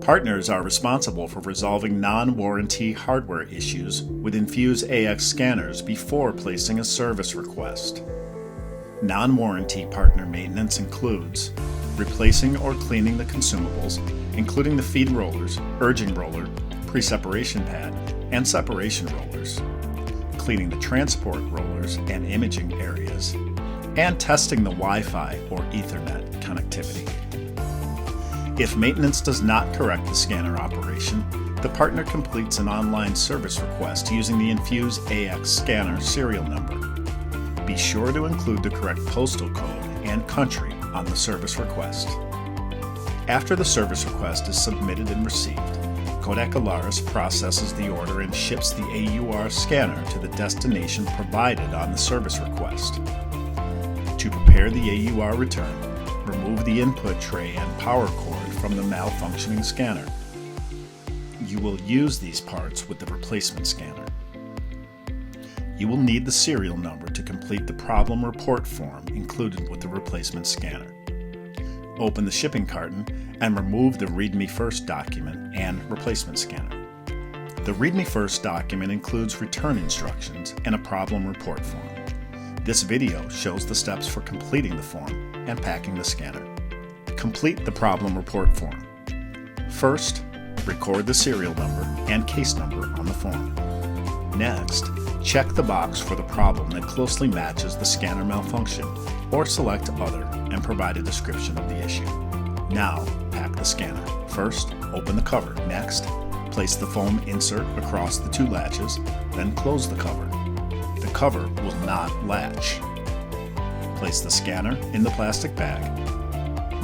Partners are responsible for resolving non-warranty hardware issues with Infuse AX scanners before placing a service request. Non-warranty partner maintenance includes replacing or cleaning the consumables, including the feed rollers, urging roller, pre-separation pad, and separation rollers, cleaning the transport rollers and imaging areas, and testing the Wi-Fi or Ethernet connectivity. If maintenance does not correct the scanner operation, the partner completes an online service request using the Infuse AX scanner serial number. Be sure to include the correct postal code and country on the service request. After the service request is submitted and received, KODAK Alaris processes the order and ships the AUR scanner to the destination provided on the service request. To prepare the AUR return, remove the input tray and power cord from the malfunctioning scanner. You will use these parts with the replacement scanner. You will need the serial number to complete the problem report form included with the replacement scanner. Open the shipping carton and remove the README First document and replacement scanner. The README First document includes return instructions and a problem report form. This video shows the steps for completing the form and packing the scanner. Complete the problem report form. First, record the serial number and case number on the form. Next, check the box for the problem that closely matches the scanner malfunction, or select Other and provide a description of the issue. Now, pack the scanner. First, open the cover. Next, place the foam insert across the two latches, then close the cover. The cover will not latch. Place the scanner in the plastic bag.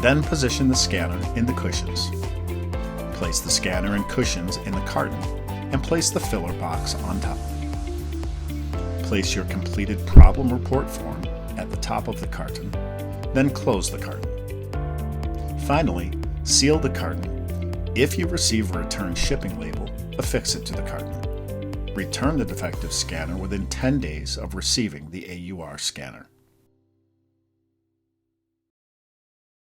Then position the scanner in the cushions. Place the scanner and cushions in the carton and place the filler box on top. Place your completed problem report form at the top of the carton, then close the carton. Finally, seal the carton. If you receive a return shipping label, affix it to the carton. Return the defective scanner within 10 days of receiving the AUR scanner.